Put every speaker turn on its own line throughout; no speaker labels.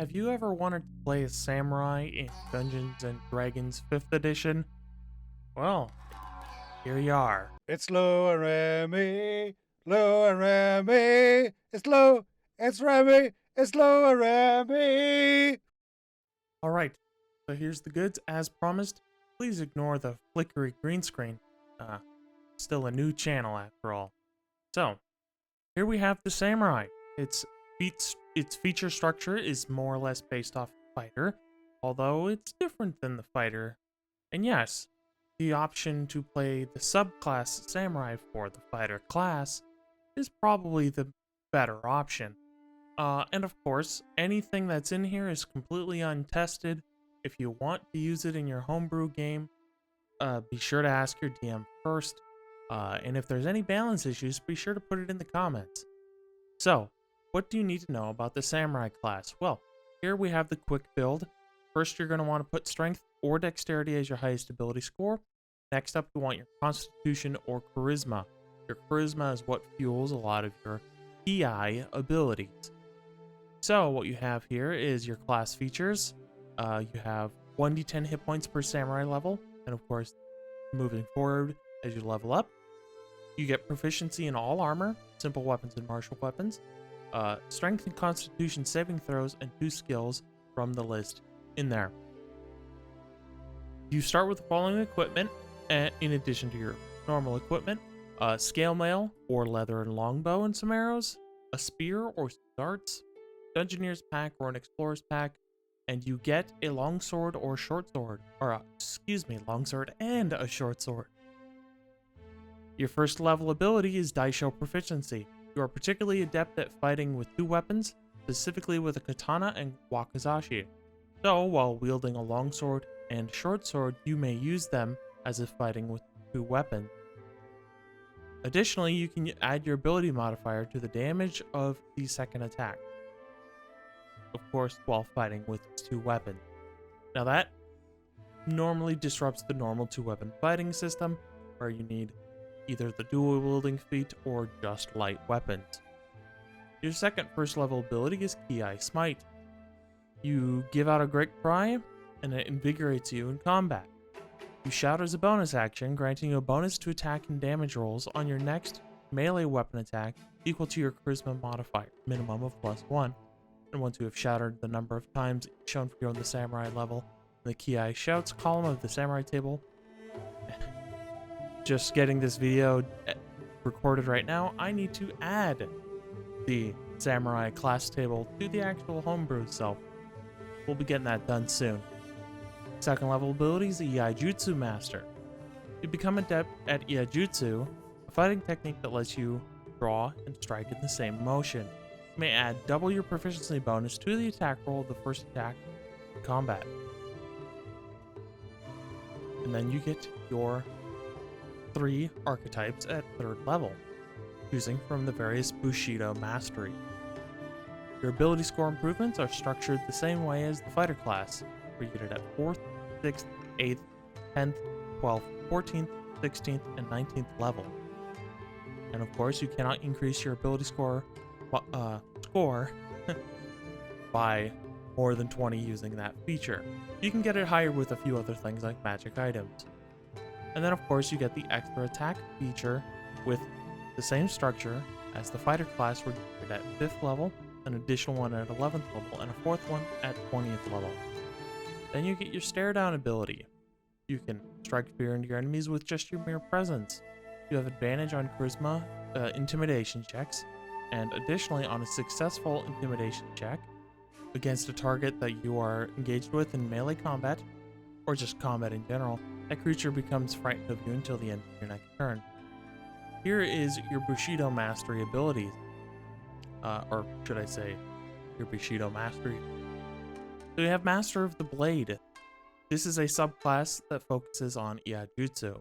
Have you ever wanted to play a samurai in Dungeons and Dragons 5th edition? Well, here you are.
It's Lou and Remmie, Lou and Remmie. It's Remmie, it's Lou and Remmie.
Alright, so here's the goods. As promised, please ignore the flickery green screen. Still a new channel after all. So, here we have the samurai. Its feature structure is more or less based off the fighter, although it's different than the fighter. And yes, the option to play the subclass samurai for the fighter class is probably the better option. And of course, anything that's in here is completely untested. If you want to use it in your homebrew game, be sure to ask your DM first. And if there's any balance issues, be sure to put it in the comments. So, what do you need to know about the samurai class? Well, here we have the quick build. First, you're going to want to put strength or dexterity as your highest ability score. Next up, you want your constitution or charisma. Your charisma is what fuels a lot of your PI abilities. So, what you have here is your class features. You have 1d10 hit points per samurai level, and of course, moving forward as you level up, you get proficiency in all armor, simple weapons, and martial weapons, strength and constitution saving throws, and 2 skills from the list in there. You start with the following equipment, in addition to your normal equipment: scale mail or leather and longbow and some arrows, a spear or darts, Dungeoneer's pack or an explorer's pack, and you get a longsword or short sword, longsword and a short sword. Your first level ability is Daisho Proficiency. You are particularly adept at fighting with 2 weapons, specifically with a katana and wakizashi. So, while wielding a longsword and short sword, you may use them as if fighting with 2 weapons. Additionally, you can add your ability modifier to the damage of the second attack, of course, while fighting with 2 weapons. Now that normally disrupts the normal 2-weapon fighting system, where you need either the dual wielding feat or just light weapons. Your second first level ability is Ki Smite. You give out a great cry, and it invigorates you in combat. You shout as a bonus action, granting you a bonus to attack and damage rolls on your next melee weapon attack equal to your charisma modifier, minimum of +1. And once you have shouted the number of times shown for you on the samurai level in the Ki Shouts column of the samurai table. Just getting this video recorded right now, I need to add the samurai class table to the actual homebrew itself. We'll be getting that done soon. Second level ability is the Yaijutsu Master. You become adept at Yaijutsu, a fighting technique that lets you draw and strike in the same motion. You may add double your proficiency bonus to the attack roll of the first attack in combat. And then you get your 3 archetypes at 3rd level, choosing from the various Bushido Mastery. Your ability score improvements are structured the same way as the fighter class, where you get it at 4th, 6th, 8th, 10th, 12th, 14th, 16th, and 19th level. And of course, you cannot increase your ability score by more than 20 using that feature. You can get it higher with a few other things like magic items. And then of course you get the extra attack feature with the same structure as the fighter class, where you get at 5th level, an additional one at 11th level, and a 4th one at 20th level. Then you get your stare down ability. You can strike fear into your enemies with just your mere presence. You have advantage on charisma intimidation checks, and additionally on a successful intimidation check against a target that you are engaged with in melee combat, or just combat in general, that creature becomes frightened of you until the end of your next turn. Here is your Bushido Mastery abilities. Or should I say, your Bushido Mastery. So you have Master of the Blade. This is a subclass that focuses on Yaijutsu.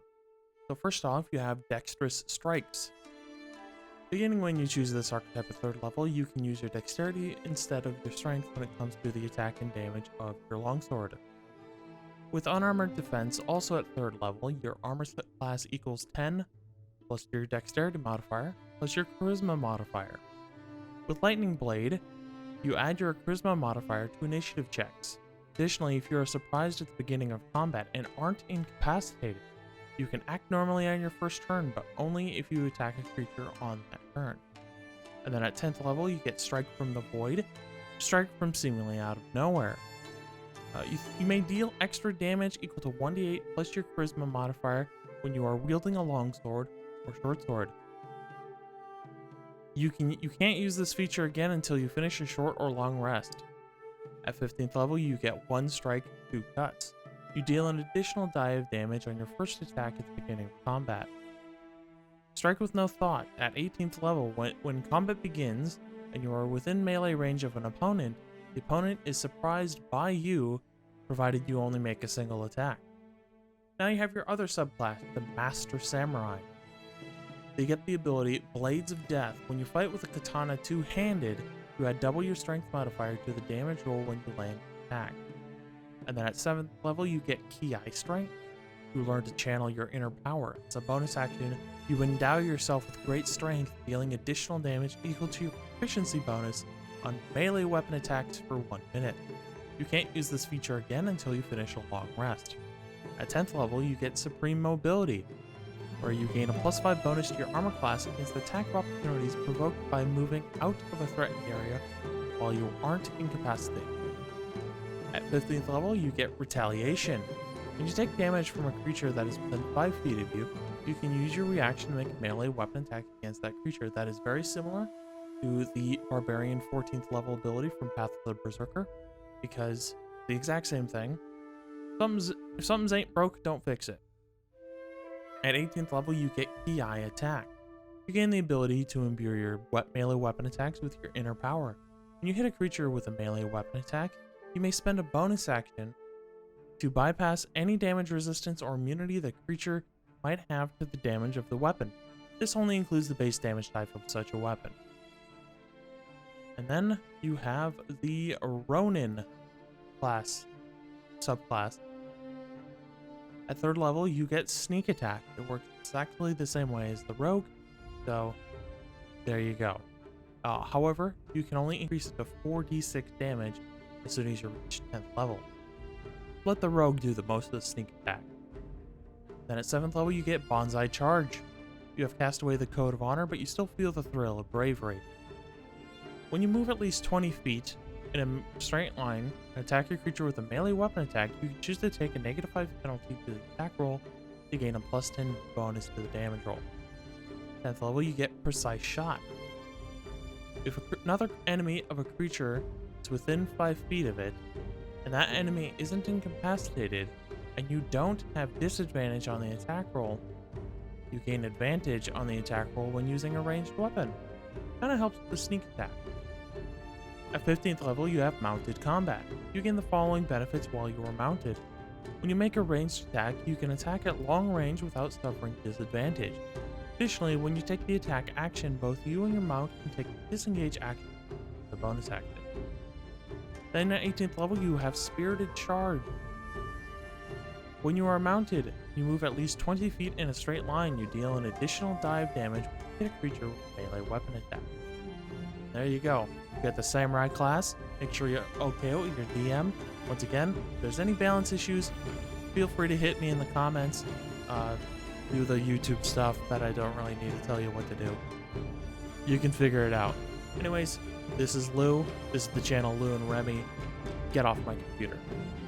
So first off, you have Dextrous Strikes. Beginning when you choose this archetype at 3rd level, you can use your dexterity instead of your strength when it comes to the attack and damage of your longsword. With unarmored defense, also at 3rd level, your armor class equals 10, plus your dexterity modifier, plus your charisma modifier. With Lightning Blade, you add your charisma modifier to initiative checks. Additionally, if you are surprised at the beginning of combat and aren't incapacitated, you can act normally on your first turn, but only if you attack a creature on that turn. And then at 10th level, you get Strike from the Void, strike from seemingly out of nowhere. You may deal extra damage equal to 1d8 plus your charisma modifier when you are wielding a longsword or short sword. You can't use this feature again until you finish a short or long rest. At 15th level, you get 1 strike, 2 cuts. You deal an additional die of damage on your first attack at the beginning of combat. Strike with no thought. At 18th level, when combat begins and you are within melee range of an opponent, the opponent is surprised by you, provided you only make a single attack. Now you have your other subclass, the Master Samurai. They get the ability Blades of Death. When you fight with a katana two-handed, you add double your strength modifier to the damage roll when you land an attack. And then at 7th level, you get Ki Strength. You learn to channel your inner power. As a bonus action, you endow yourself with great strength, dealing additional damage equal to your proficiency bonus on melee weapon attacks for 1 minute. You can't use this feature again until you finish a long rest. At 10th level, you get Supreme Mobility, where you gain a +5 bonus to your armor class against attack opportunities provoked by moving out of a threatened area while you aren't incapacitated. At 15th level, you get Retaliation. When you take damage from a creature that is within 5 feet of you, you can use your reaction to make a melee weapon attack against that creature that is very similar to the Barbarian 14th level ability from Path of the Berserker, because the exact same thing. If something's ain't broke, don't fix it. At 18th level, you get Ki Attack. You gain the ability to imbue your melee weapon attacks with your inner power. When you hit a creature with a melee weapon attack, you may spend a bonus action to bypass any damage resistance or immunity the creature might have to the damage of the weapon. This only includes the base damage type of such a weapon. And then you have the Ronin subclass. At 3rd level, you get Sneak Attack. It works exactly the same way as the Rogue, so there you go. However, you can only increase it to 4d6 damage as soon as you reach 10th level. Let the Rogue do the most of the Sneak Attack. Then at 7th level, you get Bonsai Charge. You have cast away the Code of Honor, but you still feel the thrill of bravery. When you move at least 20 feet in a straight line and attack your creature with a melee weapon attack, you can choose to take a -5 penalty to the attack roll to gain a +10 bonus to the damage roll. 10th level, you get Precise Shot. If another enemy of a creature is within 5 feet of it, and that enemy isn't incapacitated, and you don't have disadvantage on the attack roll, you gain advantage on the attack roll when using a ranged weapon. Kinda helps with the sneak attack. At 15th level, you have Mounted Combat. You gain the following benefits while you are mounted. When you make a ranged attack, you can attack at long range without suffering disadvantage. Additionally, when you take the attack action, both you and your mount can take the disengage action, the bonus action. Then at 18th level, you have Spirited Charge. When you are mounted, you move at least 20 feet in a straight line. You deal an additional die of damage when you hit a creature with a melee weapon attack. There you go. You got the Samurai class. Make sure you're okay with your DM. Once again, if there's any balance issues, feel free to hit me in the comments. Do the YouTube stuff that I don't really need to tell you what to do. You can figure it out. Anyways, this is Lou. This is the channel Lou and Remmie. Get off my computer.